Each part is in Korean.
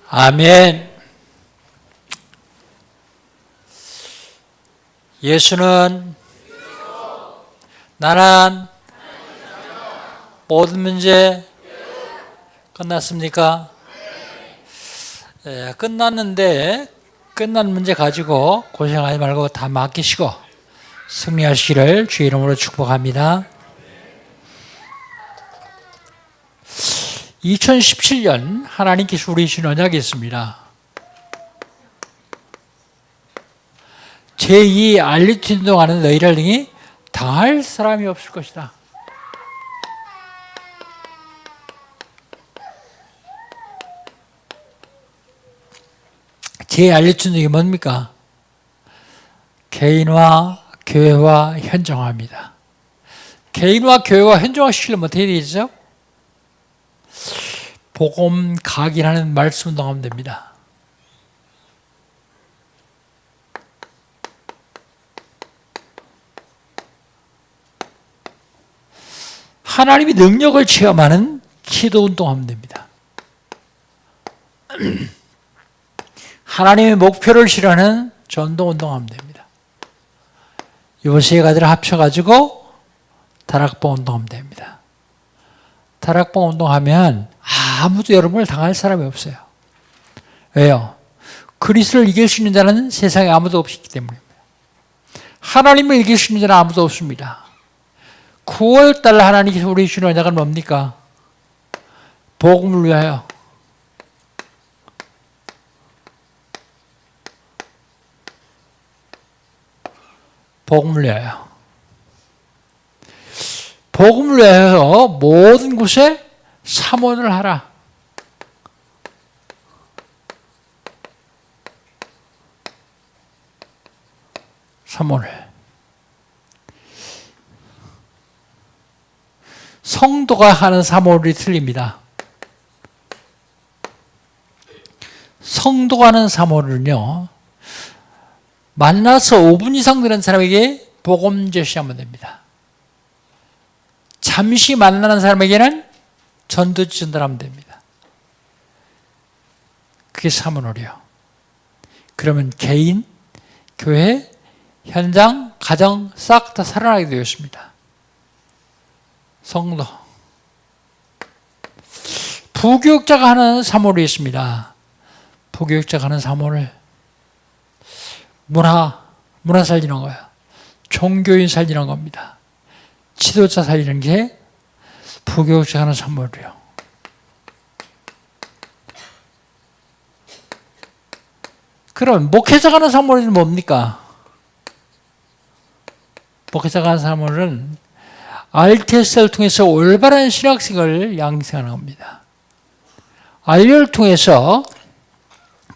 아멘. 예수는 나란 모든 문제 끝났습니까? 끝났는데 끝난 문제 가지고 고생하지 말고 다 맡기시고 승리하시기를 주의 이름으로 축복합니다. 2017년 하나님께서 우리 주신 언약이 있습니다. 제2 알리트 운동하는 너희를 등이 당할 사람이 없을 것이다. 제2 알리트 운동이 뭡니까? 개인화, 교회화, 현정화입니다. 개인화, 교회화, 현정화 시키려면 어떻게 되죠? 복음 각이라는 말씀 운동하면 됩니다. 하나님의 능력을 체험하는 기도 운동하면 됩니다. 하나님의 목표를 실현하는 전도 운동하면 됩니다. 이 세 가지를 합쳐가지고 다락방 운동하면 됩니다. 다락방 운동하면 아무도 여러분을 당할 사람이 없어요. 왜요? 그리스도를 이길 수 있는 자는 세상에 아무도 없기 때문입니다. 하나님을 이길 수 있는 자는 아무도 없습니다. 9월달 하나님께서 우리 주신 언약은 뭡니까? 복음을 위하여. 복음을 위하여. 복음을 위하여 모든 곳에 사모를 하라. 사모를. 성도가 하는 사모를 틀립니다. 성도가 하는 사모를요, 만나서 5분 이상 되는 사람에게 복음 제시하면 됩니다. 잠시 만나는 사람에게는 전도 전달하면 됩니다. 그게 사모놀이요. 그러면 개인, 교회, 현장, 가정 싹 다 살아나게 되었습니다. 성도. 부교육자가 하는 사모를 있습니다. 부교육자가 하는 사모를 문화 살리는 거예요. 종교인 살리는 겁니다. 지도자 살리는 게 부교육자가 하는 사모를요. 그럼 목회자가 하는 사모는 뭡니까? 목회자가 하는 사모는 RTS를 통해서 올바른 신학생을 양성하는 겁니다. RU를 통해서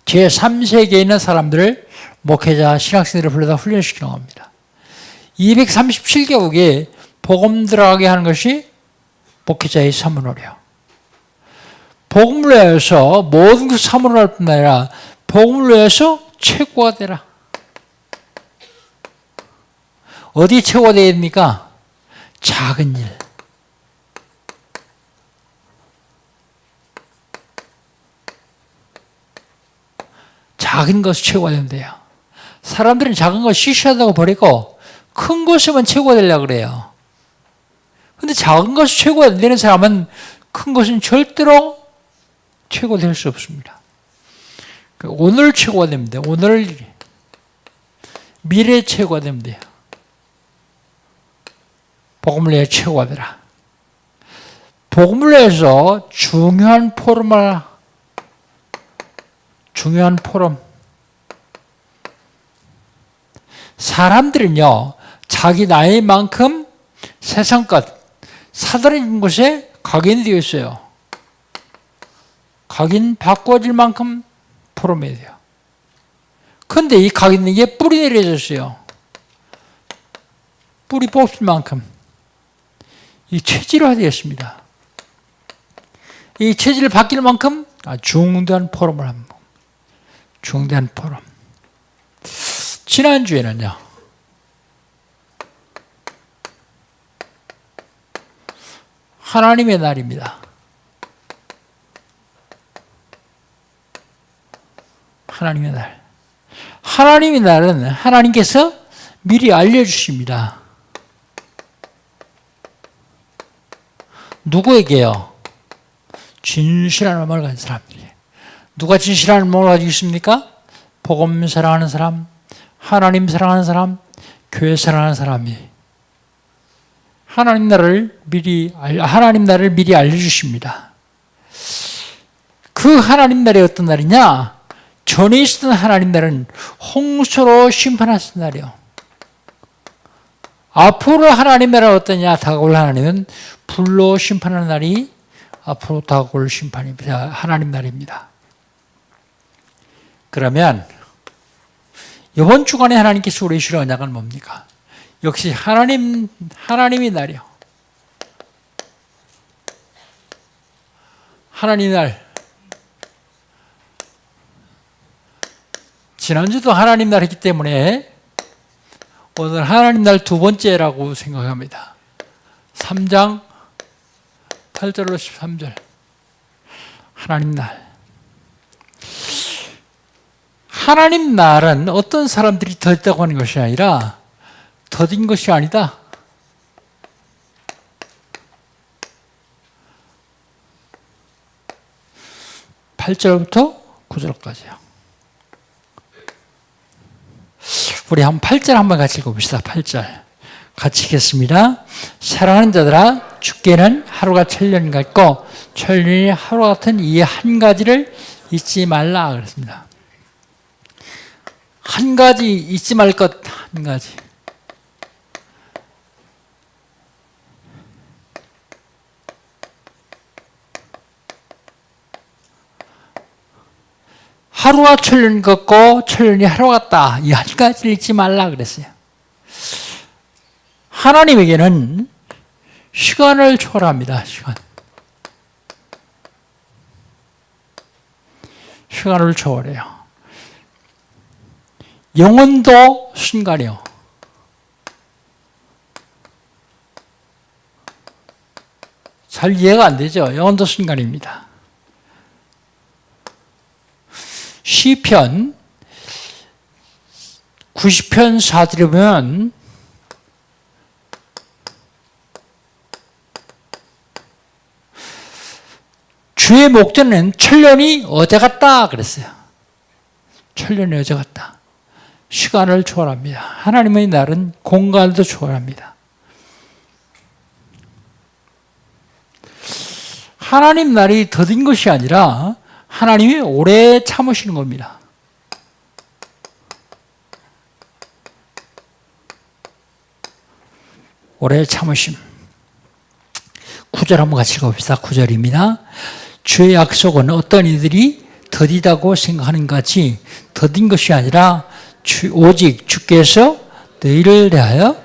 제3세계에 있는 사람들을 목회자, 신학생들을 불러다 훈련시키는 겁니다. 237개국에 복음 들어가게 하는 것이 목회자의 사모놀이요. 복음을 위해서 모든 그 사모를 할 뿐만 아니라 복음을 위해서 최고가 되라. 어디 최고가 되어야 됩니까? 작은 일. 작은 것이 최고가 된대요. 사람들은 작은 것 시시하다고 버리고 큰 것이면 최고가 되려고 그래요. 근데 작은 것이 최고가 되는 사람은 큰 것은 절대로 최고 될 수 없습니다. 오늘 최고가 됩니다. 오늘 미래 최고가 되면 돼요. 복음을 위해 최고가 되라. 복음을 위해서 중요한 포럼. 사람들은요, 자기 나이만큼 세상 것, 사다른 곳에 각인되어 있어요. 각인 바꿔질 만큼 포럼해야 돼요. 그런데 이 각인된 게 뿌리 내려졌어요. 뿌리 뽑힐 만큼. 이 체질화 되었습니다. 이 체질을 바뀔 만큼 중대한 포럼을 합니다. 중대한 포럼. 지난주에는요, 하나님의 날입니다. 하나님의 날. 하나님의 날은 하나님께서 미리 알려주십니다. 누구에게요? 진실한 마음을 가진 사람들이에요. 누가 진실한 마음을 가지고 있습니까? 복음 사랑하는 사람, 하나님 사랑하는 사람, 교회 사랑하는 사람이 하나님 나라를 미리 알려주십니다. 그 하나님 날이 어떤 날이냐? 전에 있었던 하나님 날은 홍수로 심판하신 날이요. 앞으로 하나님 나라가 어떠냐? 다가올 하나님은 불로 심판하는 날이 앞으로 다가올 심판입니다. 하나님 날입니다. 그러면 이번 주간에 하나님께서 우리 주시는 언약은 뭡니까? 역시 하나님의 날이요. 하나님 날. 지난주도 하나님 날 했기 때문에 오늘 하나님 날 두 번째라고 생각합니다. 3장 8절로 13절. 하나님 날. 하나님 날은 어떤 사람들이 더했다고 하는 것이 아니라 더딘 것이 아니다. (8절부터) (9절까지요) 우리 한번 8절 한번 같이 읽어봅시다. 8절 같이 읽겠습니다. 사랑하는 자들아, 주께는 하루가 천년 같고 천년이 하루 같은 이 한 가지를 잊지 말라 그랬습니다. 한 가지 잊지 말 것 한 가지. 하루가 천년 같고 천년이 하루 같다. 이 한 가지를 잊지 말라 그랬어요. 하나님에게는 시간을 초월합니다. 시간을 초월해요. 영혼도 순간이요. 잘 이해가 안 되죠? 영혼도 순간입니다. 시편 90편 4절에 보면 주의 목전에는 천년이 어제 같다 그랬어요. 천년이 어제 같다. 시간을 초월합니다. 하나님의 날은 공간도 초월합니다. 하나님 날이 더딘 것이 아니라 하나님이 오래 참으시는 겁니다. 오래 참으심. 9절 한번 같이 읽어봅시다. 9절입니다. 주의 약속은 어떤 이들이 더디다고 생각하는 것 같이 더딘 것이 아니라 오직 주께서 너희를 대하여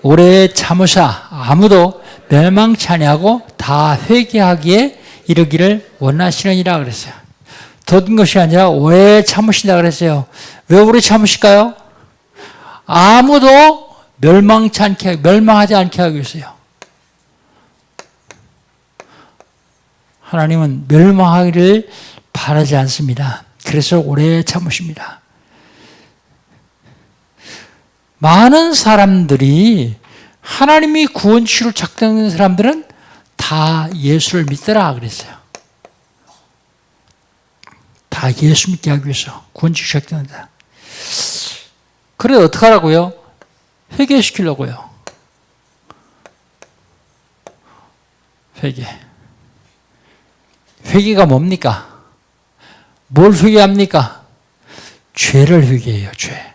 오래 참으사 아무도 멸망치 아니하고 다 회개하기에 이르기를 원하시느니라 그랬어요. 더딘 것이 아니라 오래 참으신다 그랬어요. 왜 오래 참으실까요? 아무도 멸망하지 않게 하기 위해서요. 하나님은 멸망하기를 바라지 않습니다. 그래서 오래 참으십니다. 많은 사람들이 하나님이 구원주시로 작정된 사람들은 다 예수를 믿더라 그랬어요. 다 예수 믿게 하기 위해서 구원주시로 작정된다. 그래 어떻게 하라고요? 회개시키려고요. 회개가 뭡니까? 뭘 회개합니까? 죄를 회개해요. 죄.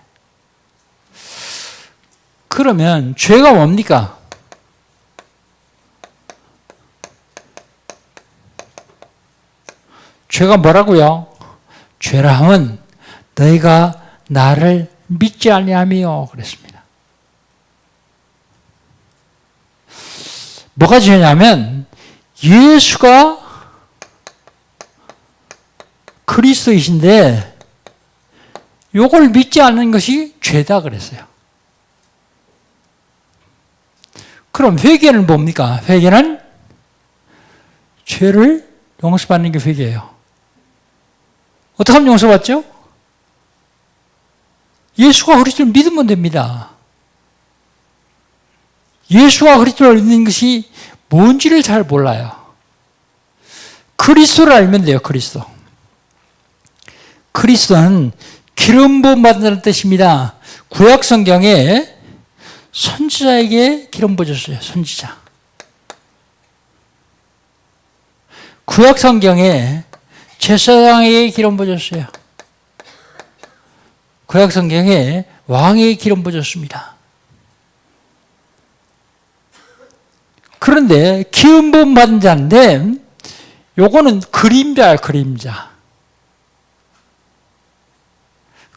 그러면 죄가 뭡니까? 죄가 뭐라고요? 죄라 함은 너희가 나를 믿지 아니하며 그랬습니다. 뭐가 죄냐면 예수가 그리스도이신데 요걸 믿지 않는 것이 죄다 그랬어요. 그럼 회개는 뭡니까? 회개는 죄를 용서받는 게 회개예요. 어떻게 하면 용서받죠? 예수가 그리스도를 믿으면 됩니다. 예수가 그리스도를 믿는 것이 뭔지를 잘 몰라요. 그리스도를 알면 돼요. 그리스도는 기름 부음 받는다는 뜻입니다. 구약 성경에 선지자에게 기름 부어줬어요. 선지자. 구약 성경에 제사장에게 기름 부어줬어요. 구약 성경에 왕에게 기름 부어줬습니다. 그런데 기름 부음 받은 자인데 요거는 그림자야, 그림자.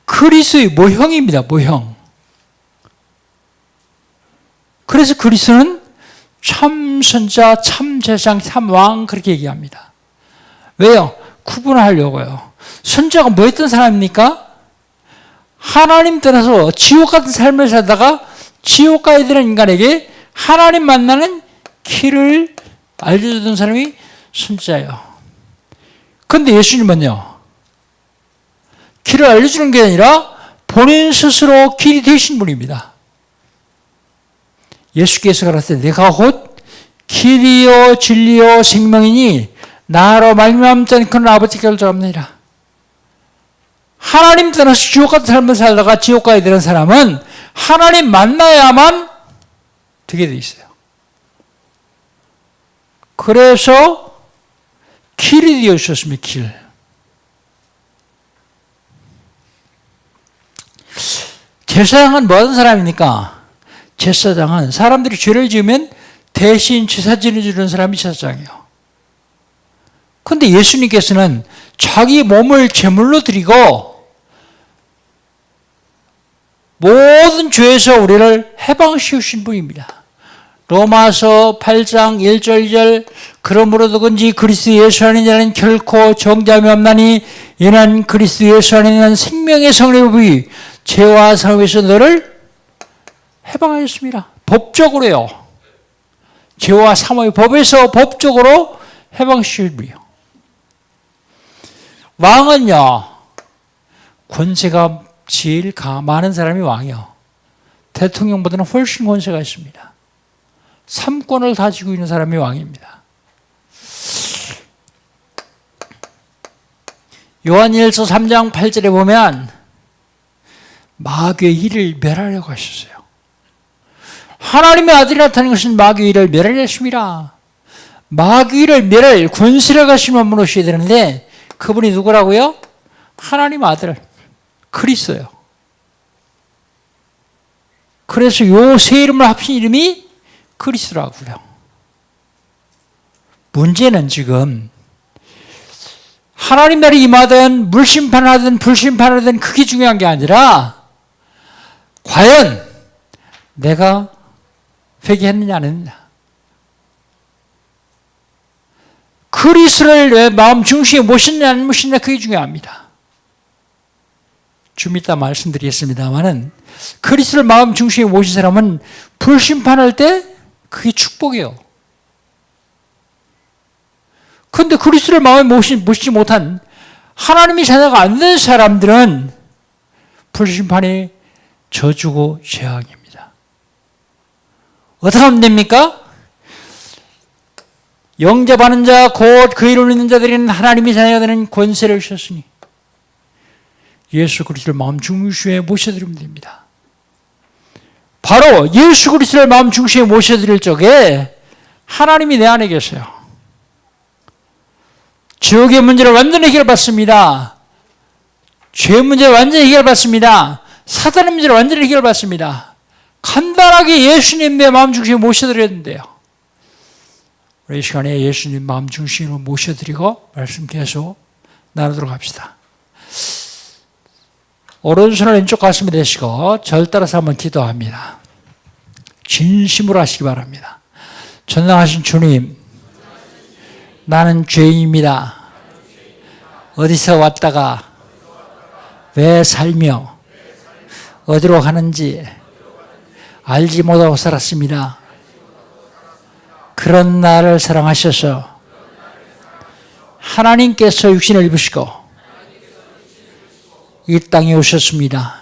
그리스도의 모형입니다, 모형. 그래서 그리스도는 참 선자, 참 제사장, 참 왕 그렇게 얘기합니다. 왜요? 구분하려고요. 선자가 뭐 했던 사람입니까? 하나님 떠나서 지옥 같은 삶을 살다가 지옥 가야 되는 인간에게 하나님 만나는 길을 알려주던 사람이 선자예요. 그런데 예수님은요, 길을 알려주는 게 아니라 본인 스스로 길이 되신 분입니다. 예수께서 가라사대 내가 곧 길이요 진리요 생명이니 나로 말미암지 않고는 아버지께로 들어갑니다. 하나님 떠나서 지옥 같은 삶을 살다가 지옥 가야 되는 사람은 하나님 만나야만 되게 돼 있어요. 그래서 길이 되어 주셨습니다. 길. 제사장은 뭐 하는 사람입니까? 제사장은 사람들이 죄를 지으면 대신 제사 지내주는 사람이 제사장이에요. 그런데 예수님께서는 자기 몸을 제물로 드리고 모든 죄에서 우리를 해방시키신 분입니다. 로마서 8장 1절 2절 그러므로든지 그리스도 예수 안에 있는 자는 결코 정죄함이 없나니 이는 그리스도 예수 안에 있는 생명의 성령이 죄와 사함에서 너를 해방하였습니다. 법적으로요. 죄와 사함의 법에서 법적으로 해방시킬 분이요. 왕은요, 권세가 제일 많은 사람이 왕이요. 대통령보다는 훨씬 권세가 있습니다. 3권을 가지고 있는 사람이 왕입니다. 요한일서 3장 8절에 보면 마귀의 일을 멸하려고 하셨어요. 하나님의 아들이 나타난 것은 마귀의 일을 멸하렸습니다. 마귀의 일을 멸할 권세를 가신 분을 오셔야 되는데 그분이 누구라고요? 하나님 아들 그리스도요. 그래서 요 세 이름을 합친 이름이 그리스도라고요. 문제는 지금 하나님 나라에 임하든 물심판하든 불심판하든 그게 중요한 게 아니라 과연 내가 회개했느냐 안 했느냐. 그리스도를 내 마음 중심에 모셨느냐 안 모셨느냐 그게 중요합니다. 좀 이따 말씀드리겠습니다만은 그리스도를 마음 중심에 모신 사람은 불심판할 때 그게 축복이에요. 그런데 그리스도를 마음에 모시지 못한 하나님의 자녀가 안 된 사람들은 불심판이 저주고 재앙입니다. 어떻게 하면 됩니까? 영접하는 자, 곧 그 이름을 믿는 자들에게는 하나님의 자녀가 되는 권세를 주셨으니 예수 그리스도를 마음 중심에 모셔드리면 됩니다. 바로 예수 그리스도를 마음 중심에 모셔드릴 적에 하나님이 내 안에 계세요. 지옥의 문제를 완전히 해결받습니다. 죄의 문제를 완전히 해결받습니다. 사단의 문제를 완전히 해결받습니다. 간단하게 예수님 내 마음 중심에 모셔드려야 된대요. 우리 이 시간에 예수님 마음 중심으로 모셔드리고 말씀 계속 나누도록 합시다. 오른손을 왼쪽 가슴에 대시고 절 따라서 한번 기도합니다. 진심으로 하시기 바랍니다. 전능하신 주님, 나는 죄인입니다. 어디서 왔다가 왜 살며 어디로 가는지 알지 못하고 살았습니다. 그런 나를 사랑하셔서 하나님께서 육신을 입으시고 이 땅에 오셨습니다.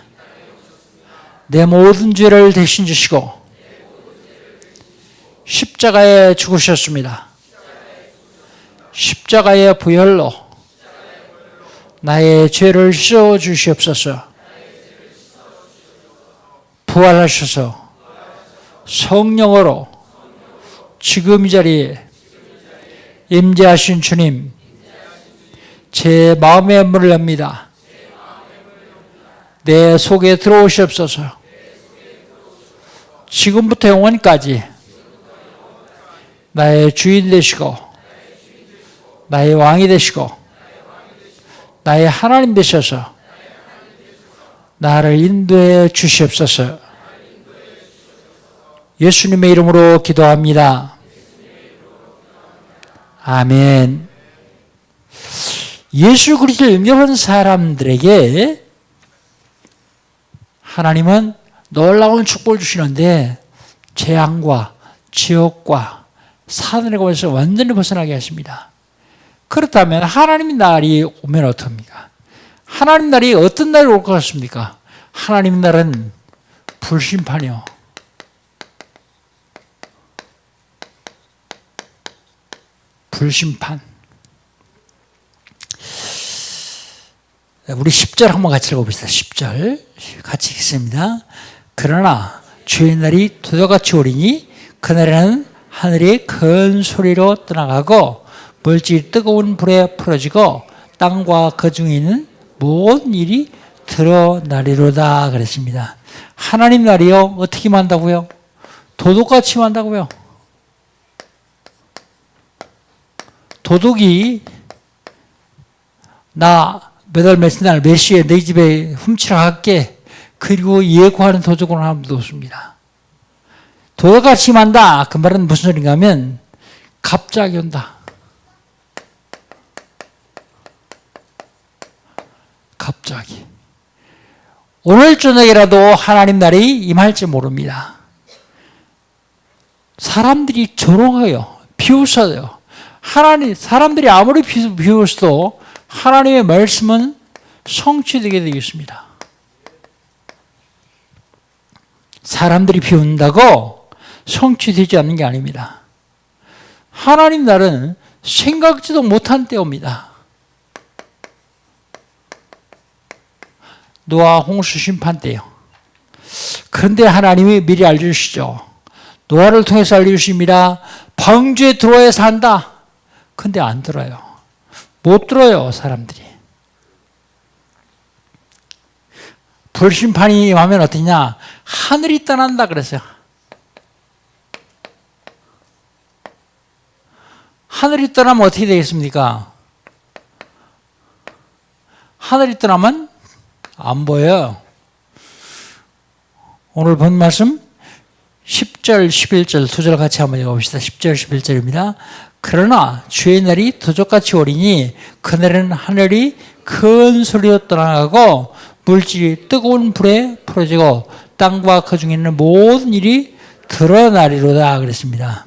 내 모든 죄를 대신 지시고 십자가에 죽으셨습니다. 십자가의 부혈로 나의 죄를 씻어 주시옵소서. 부활하셔서 성령으로 지금 이 자리에 임재하신 주님, 제 마음의 문을 엽니다. 내 속에 들어오시옵소서. 지금부터 영원까지 나의 주인 되시고 나의 왕이 되시고 나의 하나님 되셔서 나를 인도해 주시옵소서. 예수님의 이름으로 기도합니다. 아멘. 예수 그리스도를 영접한 사람들에게 하나님은 놀라운 축복을 주시는데 재앙과 지옥과 사단의 권세에서 완전히 벗어나게 하십니다. 그렇다면 하나님의 날이 오면 어떻습니까? 하나님 날이 어떤 날이 올 것 같습니까? 하나님 날은 불심판이요. 불심판. 우리 10절 한번 같이 읽어봅시다. 10절 같이 읽습니다. 그러나 주의 날이 도적같이 오리니 그날에는 하늘이 큰 소리로 떠나가고 물질이 뜨거운 불에 풀어지고 땅과 그 중에 있는 모든 일이 드러나리로다 그랬습니다. 하나님 날이요 어떻게 만다고요? 도둑같이 만다고요. 도둑이 나 몇 월 며칠 날 몇 시에 내 집에 훔치러 갈게 그리고 예고하는 도둑은 아무도 없습니다. 도둑같이 만다 그 말은 무슨 소리인가 하면 갑자기 온다. 갑자기. 오늘 저녁이라도 하나님 날이 임할지 모릅니다. 사람들이 조롱해요. 비웃어요. 사람들이 아무리 비웃어도 하나님의 말씀은 성취되게 되겠습니다. 사람들이 비웃는다고 성취되지 않는 게 아닙니다. 하나님 날은 생각지도 못한 때입니다. 노아 홍수 심판 때요. 그런데 하나님이 미리 알려주시죠. 노아를 통해서 알려주십니다. 방주에 들어와야 산다. 근데 안 들어요. 못 들어요, 사람들이. 불심판이 하면 어떠냐? 하늘이 떠난다 그랬어요. 하늘이 떠나면 어떻게 되겠습니까? 하늘이 떠나면 안 보여요. 오늘 본 말씀 10절, 11절 두 절 같이 한번 읽어봅시다. 10절, 11절입니다. 그러나 주의 날이 도적같이 오리니 그날에는 하늘이 큰 소리로 떠나가고 물질이 뜨거운 불에 풀어지고 땅과 그 중에 있는 모든 일이 드러나리로다 그랬습니다.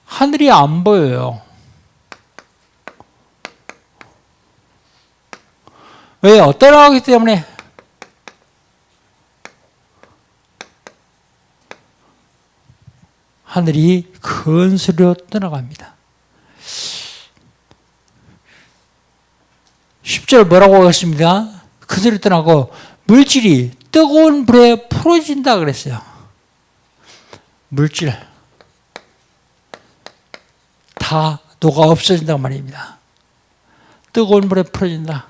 하늘이 안 보여요. 왜요? 떠나가기 때문에. 하늘이 큰 소리로 떠나갑니다. 10절 뭐라고 하겠습니까? 그 소리 떠나고 물질이 뜨거운 불에 풀어진다 그랬어요. 물질 다 녹아 없어진다고 말입니다. 뜨거운 불에 풀어진다.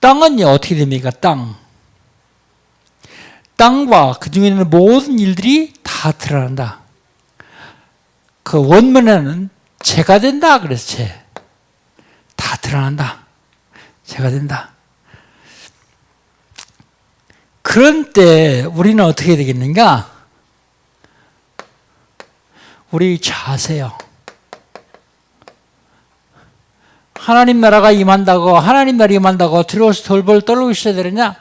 땅은요 어떻게 됩니까? 땅과 그 중에 있는 모든 일들이 다 드러난다. 그 원문에는 재가 된다 그래서 재. 다 드러난다. 재가 된다. 그런 때 우리는 어떻게 되겠는가? 우리 자세요. 하나님 나라가 임한다고 하나님 나라가 임한다고 두려워서 돌벌 떨고 있어야 되느냐?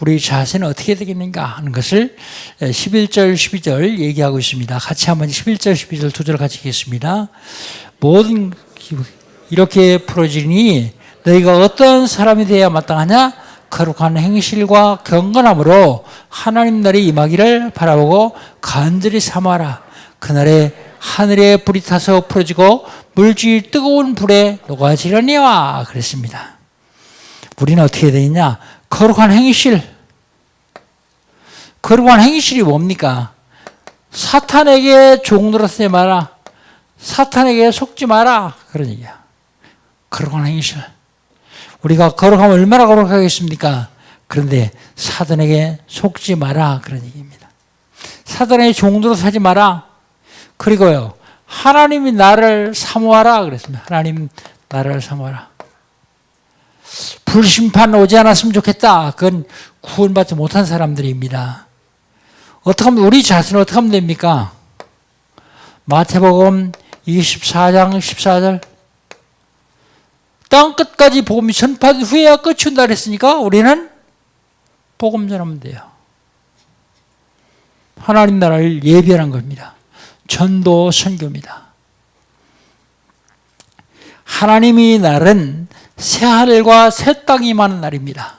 우리 자세는 어떻게 되겠는가 하는 것을 11절 12절 얘기하고 있습니다. 같이 한번 11절 12절 두 절 같이 읽겠습니다. 모든 이렇게 풀어지니 너희가 어떤 사람이 되어야 마땅하냐? 거룩한 행실과 경건함으로 하나님 날이 임하기를 바라보고 간절히 사모하라. 그날에 하늘에 불이 타서 풀어지고 물질이 뜨거운 불에 녹아지려니와 그랬습니다. 우리는 어떻게 해야 되느냐? 거룩한 행실. 거룩한 행실이 뭡니까? 사탄에게 종노릇하지 마라. 사탄에게 속지 마라. 그런 얘기야. 거룩한 행실. 우리가 거룩하면 얼마나 거룩하겠습니까? 그런데 사탄에게 속지 마라. 그런 얘기입니다. 사탄에게 종노릇하지 마라. 그리고요, 하나님이 나를 사모하라 그랬습니다. 하나님 나를 사모하라. 불심판 오지 않았으면 좋겠다. 그건 구원받지 못한 사람들입니다. 어떻게 하면 우리 자신을 어떻게 하면 됩니까? 마태복음 24장 14절 땅 끝까지 복음이 전파된 후에야 끝이 온다 그랬으니까 우리는 복음 전하면 돼요. 하나님 나라를 예비하는 겁니다. 전도 선교입니다. 하나님이 날은 새 하늘과 새 땅이 많은 날입니다.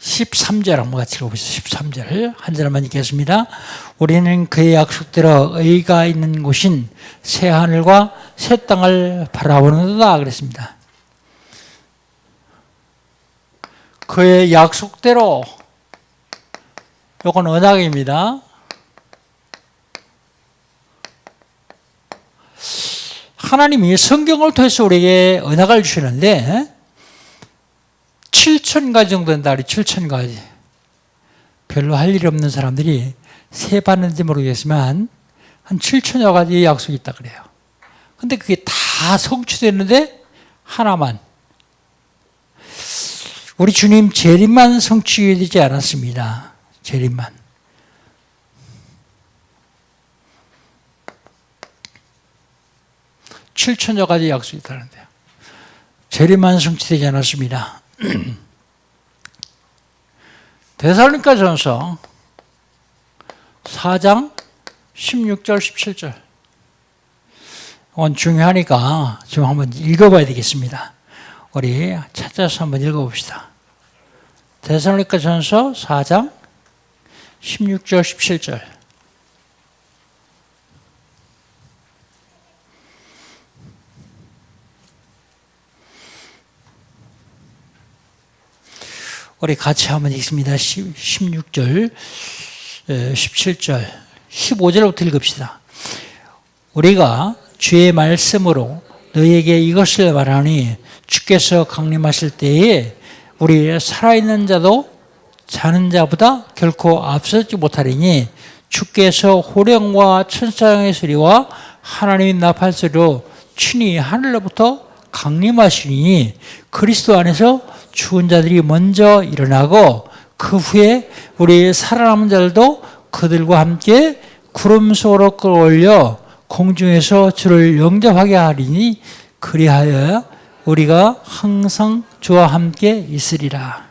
(13절) 한번 같이 읽어보시죠. 13절 한 절만 읽겠습니다. 우리는 그의 약속대로 의가 있는 곳인 새 하늘과 새 땅을 바라보는도다 그랬습니다. 그의 약속대로, 이건 언약입니다. 하나님이 성경을 통해서 우리에게 언약을 주시는데 7,000가지 정도 된다. 7,000가지. 별로 할 일이 없는 사람들이 세 봤는지 모르겠지만 한 7,000여 가지 약속이 있다 그래요. 근데 그게 다 성취됐는데 하나만, 우리 주님 재림만 성취되지 않았습니다. 재림만. (7,000여 가지) 약속이 있다는데요. 재림만 성취되지 않았습니다. 데살로니가전서 4장 16절 17절. 이건 중요하니까 좀 한번 읽어봐야 되겠습니다. 우리 찾아서 한번 읽어봅시다. 데살로니가전서 4장 16절 17절. 우리 같이 한번 읽습니다. 16절, 17절, 15절부터 읽읍시다. 우리가 주의 말씀으로 너희에게 이것을 말하니 주께서 강림하실 때에 우리 살아있는 자도 자는 자보다 결코 앞서지 못하리니 주께서 호령과 천사장의 소리와 하나님의 나팔 소리로 친히 하늘로부터 강림하시니 그리스도 안에서 죽은 자들이 먼저 일어나고 그 후에 우리 살아남은 자들도 그들과 함께 구름 속으로 끌어올려 공중에서 주를 영접하게 하리니 그리하여 우리가 항상 주와 함께 있으리라.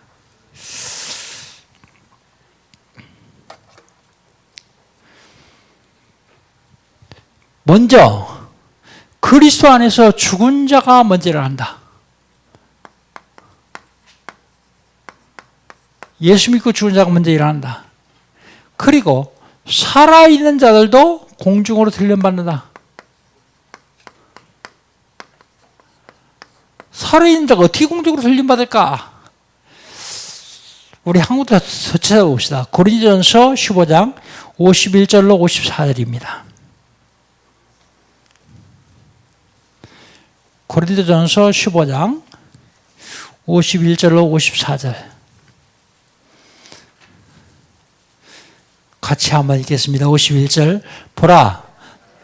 먼저 그리스도 안에서 죽은 자가 먼저 일어난다. 예수 믿고 죽은 자가 먼저 일어난다. 그리고 살아있는 자들도 공중으로 들려받는다. 살아있는 자가 어떻게 공중으로 들림받을까? 우리 한국도 찾아봅시다. 고린도전서 15장 51절로 54절입니다. 고린도전서 15장 51절로 54절. 같이 한번 읽겠습니다. 51절. 보라,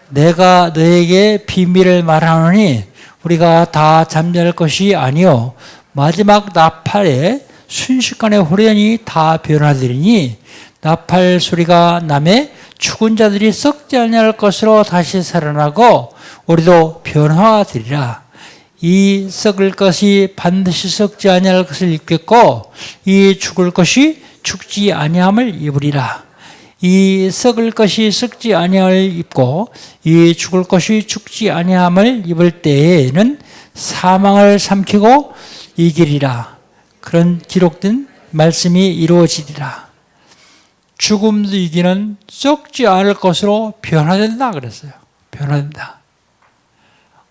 내가 너에게 비밀을 말하노니 우리가 다 잠잘 것이 아니요 마지막 나팔에 순식간에 호련히 다 변화되리니 나팔 소리가 나매 죽은 자들이 썩지 아니할 것으로 다시 살아나고 우리도 변화되리라. 이 썩을 것이 반드시 썩지 아니할 것을 입겠고 이 죽을 것이 죽지 아니함을 입으리라. 이 썩을 것이 썩지 아니함을 입고 이 죽을 것이 죽지 아니함을 입을 때에는 사망을 삼키고 이기리라. 그런 기록된 말씀이 이루어지리라. 죽음도 이기는 썩지 않을 것으로 변화된다 그랬어요. 변화된다.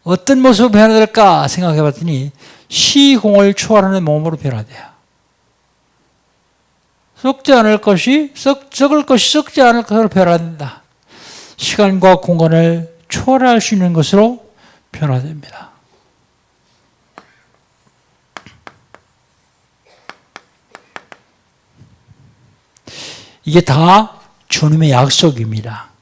어떤 모습으로 변화될까 생각해 봤더니 시공을 초월하는 몸으로 변화돼요. 썩지 않을 것이 썩을 것이 썩지 않을 것으로 변화된다. 시간과 공간을 초월할 수 있는 것으로 변화됩니다. 이게 다 주님의 약속입니다.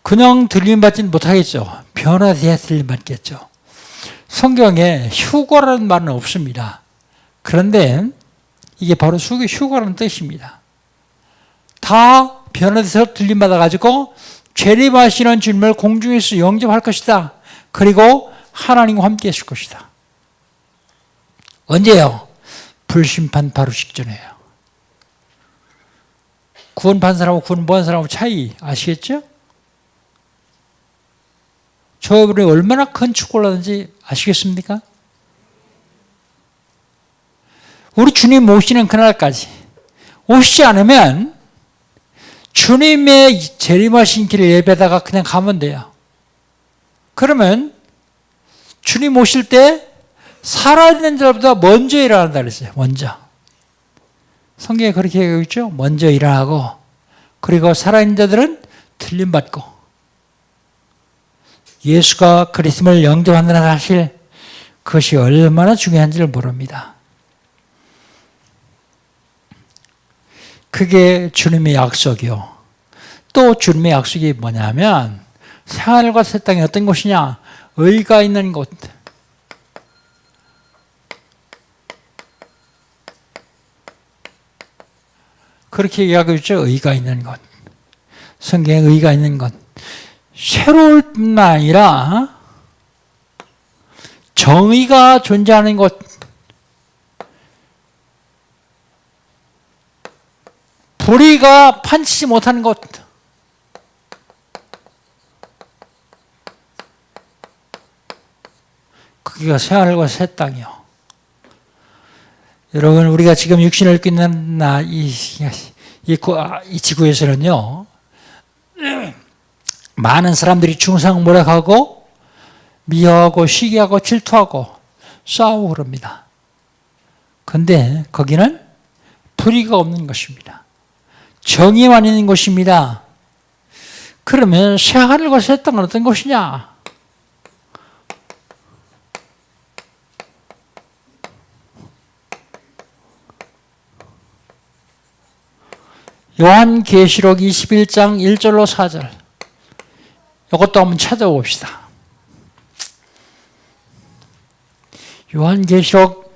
그냥 들림받지는 못하겠죠. 변화돼야 들림받겠죠. 성경에 휴거라는 말은 없습니다. 그런데 이게 바로 휴거라는 뜻입니다. 다 변화돼서 들림받아가지고 재림하시는 주님을 공중에서 영접할 것이다. 그리고 하나님과 함께 했을 것이다. 언제요? 불심판 바로 직전이에요. 구원받은 사람하고 구원 못 받은 사람하고 차이 아시겠죠? 저분이 얼마나 큰 축복을 하는지 아시겠습니까? 우리 주님 오시는 그날까지 오시지 않으면 주님의 재림하신 길을 예배하다가 그냥 가면 돼요. 그러면 주님 오실 때 살아있는 자보다 먼저 일어난다 그랬어요. 먼저. 성경에 그렇게 얘기하고 있죠. 먼저 일어나고 그리고 살아있는 자들은 들림받고 예수가 그리스도를 영접한다는 사실 그것이 얼마나 중요한지를 모릅니다. 그게 주님의 약속이요. 또 주님의 약속이 뭐냐면 새하늘과 새 땅이 어떤 곳이냐? 의가 있는 곳. 그렇게 얘기하고 있죠. 의가 있는 곳. 성경에 의가 있는 곳. 새로울 뿐만 아니라 정의가 존재하는 곳, 불의가 판치지 못하는 곳, 그게 새하늘과 새 땅이요. 여러분, 우리가 지금 육신을 입고 있는 이 지구에서는요, 많은 사람들이 중상모략하고 미워하고 시기하고 질투하고 싸우고 그럽니다. 그런데 거기는 불의가 없는 것입니다. 정의만 있는 곳입니다. 그러면 새하늘과 새 땅은 어떤 곳이냐? 요한계시록 21장 1절로 4절 이것도 한번 찾아봅시다. 요한계시록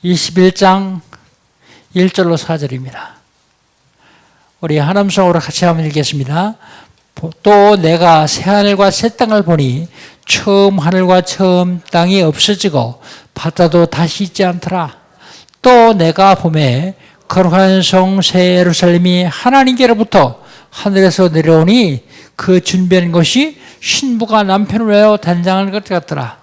21장 1절로 4절입니다. 우리 하남성으로 같이 한번 읽겠습니다. 또 내가 새하늘과 새 땅을 보니 처음 하늘과 처음 땅이 없어지고 바다도 다시 있지 않더라. 또 내가 보매 거룩한 성 새 예루살렘이 하나님께로부터 하늘에서 내려오니 그 준비한 것이 신부가 남편을 위하여 단장한 것 같더라.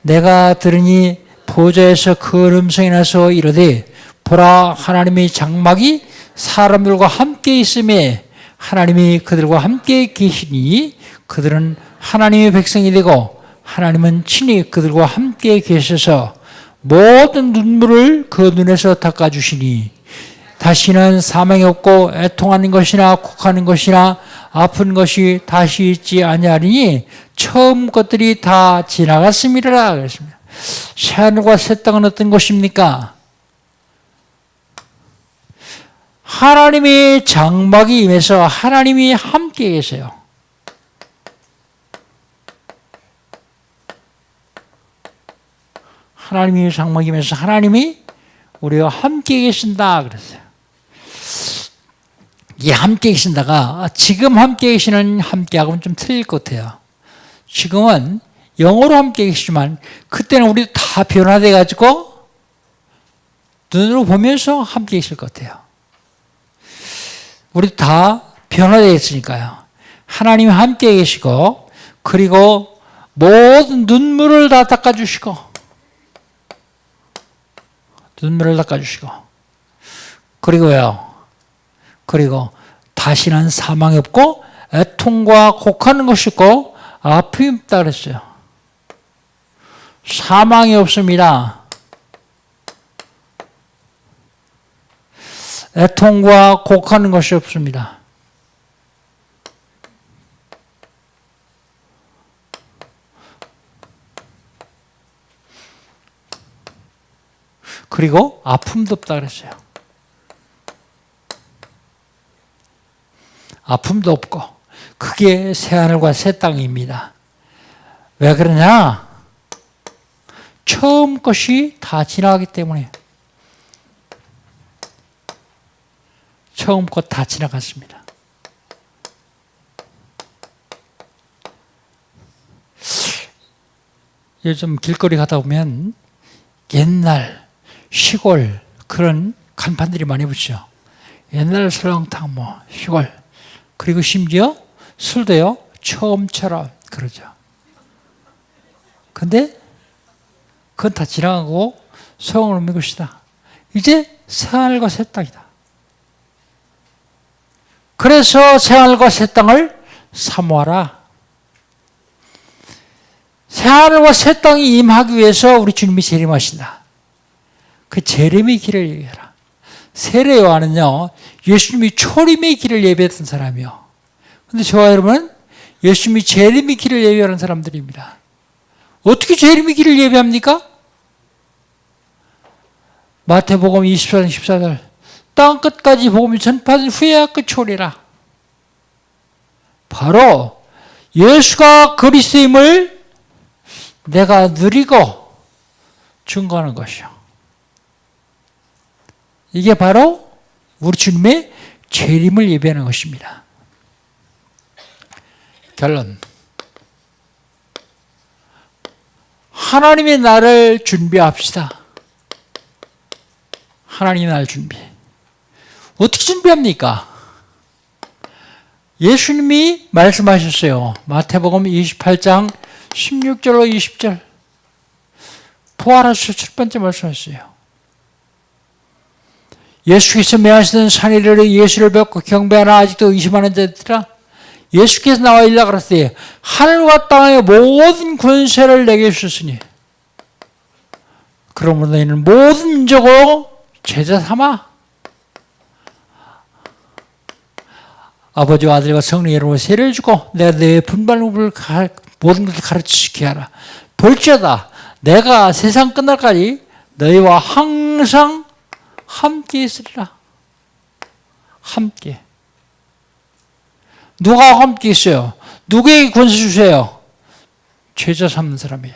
내가 들으니 보좌에서 큰 음성이 나서 이르되 보라 하나님의 장막이 사람들과 함께 있음에 하나님이 그들과 함께 계시니 그들은 하나님의 백성이 되고 하나님은 친히 그들과 함께 계셔서 모든 눈물을 그 눈에서 닦아주시니 다시는 사망이 없고 애통하는 것이나 곡하는 것이나 아픈 것이 다시 있지 아니하리니 처음 것들이 다 지나갔음이라 그랬습니다. 새하늘과 새 땅은 어떤 곳입니까? 하나님의 장막이 임해서 하나님이 함께 계세요. 하나님의 장막이 임해서 하나님이 우리와 함께 계신다 그랬어요. 이 함께 계신다가 지금 함께 계시는 함께하고는 좀 틀릴 것 같아요. 지금은 영으로 함께 계시지만 그때는 우리도 다 변화돼 가지고 눈으로 보면서 함께 계실 것 같아요. 우리도 다 변화되어 있으니까요. 하나님이 함께 계시고 그리고 모든 눈물을 다 닦아주시고 눈물을 닦아주시고 그리고요. 그리고 다시는 사망이 없고 애통과 곡하는 것이 없고 아픔이 없다 그랬어요. 사망이 없습니다. 애통과 곡하는 것이 없습니다. 그리고 아픔도 없다 그랬어요. 아픔도 없고 그게 새하늘과 새 땅입니다. 왜 그러냐? 처음 것이 다 지나가기 때문에 처음 것 다 지나갔습니다. 요즘 길거리 가다 보면 옛날 시골 그런 간판들이 많이 붙죠. 옛날 설렁탕 뭐 시골 그리고 심지어 술도요 처음처럼 그러죠. 근데 그건 다 지나가고 소용을 없는 것이다. 이제 새하늘과 새 땅이다. 그래서 새하늘과 새 땅을 사모하라. 새하늘과 새 땅이 임하기 위해서 우리 주님이 재림하신다. 그 재림의 길을 얘기해라. 세례 요한은요 예수님이 초림의 길을 예배했던 사람이요. 그런데 저와 여러분은 예수님이 재림의 길을 예배하는 사람들입니다. 어떻게 재림의 길을 예배합니까? 마태복음 24장 14절 땅 끝까지 복음이 전파된 후에야 끝이 오리라. 바로 예수가 그리스도임을 내가 누리고 증거하는 것이요. 이게 바로 우리 주님의 재림을 예배하는 것입니다. 결론. 하나님의 날을 준비합시다. 하나님의 날 준비. 어떻게 준비합니까? 예수님이 말씀하셨어요. 마태복음 28장 16절로 20절. 부활하셔서 첫 번째 말씀하셨어요. 예수께서 명하시던 산에 이르러 예수를 뵙고 경배하나 아직도 의심하는 자들아 예수께서 나와 일러 가라사대 하늘과 땅의 모든 권세를 내게 주셨으니 그러므로 너희는 모든 민족으로 제자 삼아 아버지와 아들과 성령의 이름으로 세례를 주고 내가 너희의 분반을 모든 것을 가르치게 하라. 볼지어다 내가 세상 끝날까지 너희와 항상 함께 있으리라. 함께. 누가 함께 있어요? 누구에게 권세 주세요? 제자 삼는 사람에게.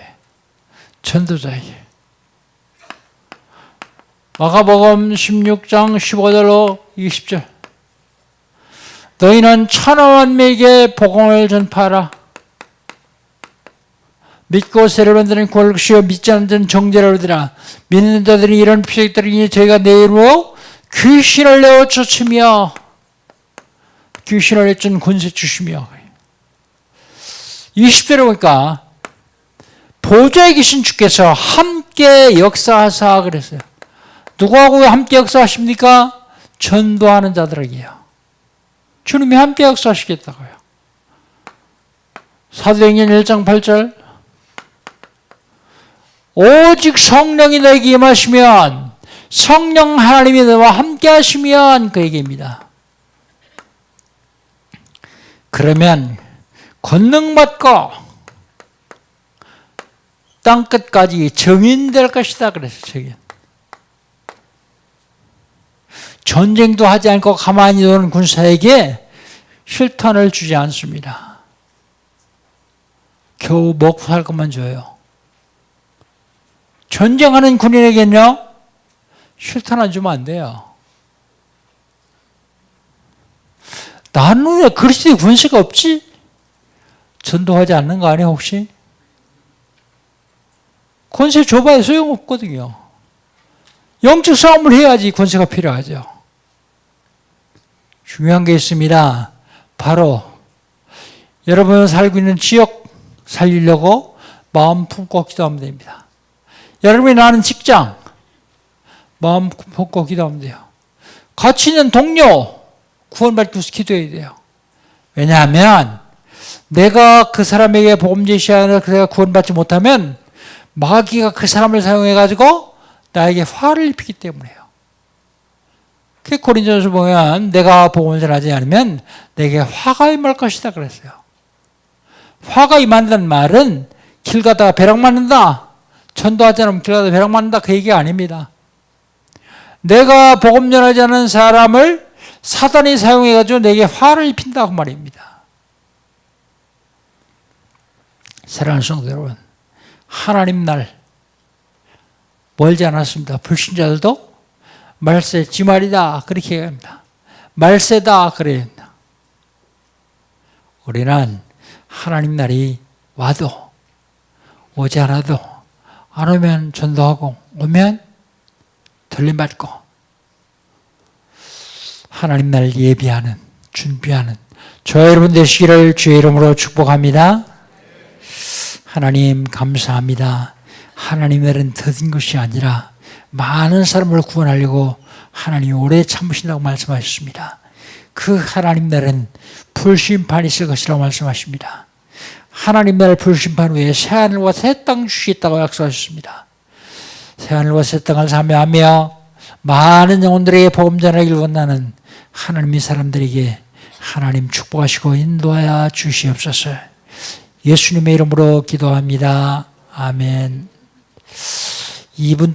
전도자에게. 마가복음 16장 15절로 20절. 너희는 천하만민에게 복음을 전파하라. 믿고 세례를 받는 권력시여 믿지 않는 자는 정죄를 얻으라. 믿는 자들이 이런 표적이 있더니 저희가 내 이름으로 귀신을 내어 쫓으며 귀신을 내쫓는 권세 주시며 20절에 보니까 보좌에 계신 주께서 함께 역사하사 그랬어요. 누구하고 함께 역사하십니까? 전도하는 자들에게요. 주님이 함께 역사하시겠다고요. 사도행전 1장 8절 오직 성령이 너에게 임하시면 성령 하나님이 너와 함께 하시면 그 얘기입니다. 그러면 권능받고 땅끝까지 정인될 것이다 그래서 정인. 전쟁도 하지 않고 가만히 노는 군사에게 실탄을 주지 않습니다. 겨우 먹고 살 것만 줘요. 전쟁하는 군인에게는요, 실탄 안 주면 안 돼요. 나는 왜 그리스도의 권세가 없지? 전도하지 않는 거 아니에요 혹시? 권세 줘봐야 소용없거든요. 영적 싸움을 해야지 권세가 필요하죠. 중요한 게 있습니다. 바로 여러분이 살고 있는 지역 살리려고 마음 품고 기도하면 됩니다. 여러분이 나는 직장 마음 품고 기도하면 돼요. 같이 있는 동료 구원받기 위해서 기도해야 돼요. 왜냐하면 내가 그 사람에게 복음 제시하는 그가 구원받지 못하면 마귀가 그 사람을 사용해가지고 나에게 화를 입히기 때문에요. 그 고린도전서 보면 내가 복음을 전하지 않으면 내게 화가 임할 것이다 그랬어요. 화가 임한다는 말은 길 가다가 벼락 맞는다, 전도하지 않으면 길 가다가 벼락 맞는다 그 얘기가 아닙니다. 내가 복음 전하지 않은 사람을 사단이 사용해가지고 내게 화를 입힌다고 말입니다. 사랑하는 성도 여러분, 하나님 날 멀지 않았습니다. 불신자들도 말세 지말이다 그렇게 얘기합니다. 말세다 그래야 합니다. 우리는 하나님 날이 와도 오지 않아도 안 오면 전도하고 오면 들림받고 하나님 날 예비하는 준비하는 저 여러분 되시기를 주의 이름으로 축복합니다. 하나님 감사합니다. 하나님 날은 더딘 것이 아니라 많은 사람을 구원하려고 하나님이 오래 참으신다고 말씀하셨습니다. 그 하나님 날은 불심판이 있을 것이라고 말씀하십니다. 하나님 날 불심판 후에 새하늘과 새 땅 주시겠다고 약속하셨습니다. 새하늘과 새 땅을 사모하며 많은 영혼들에게 복음 전하기를 원하는 하나님의 사람들에게 하나님 축복하시고 인도하여 주시옵소서. 예수님의 이름으로 기도합니다. 아멘. 2분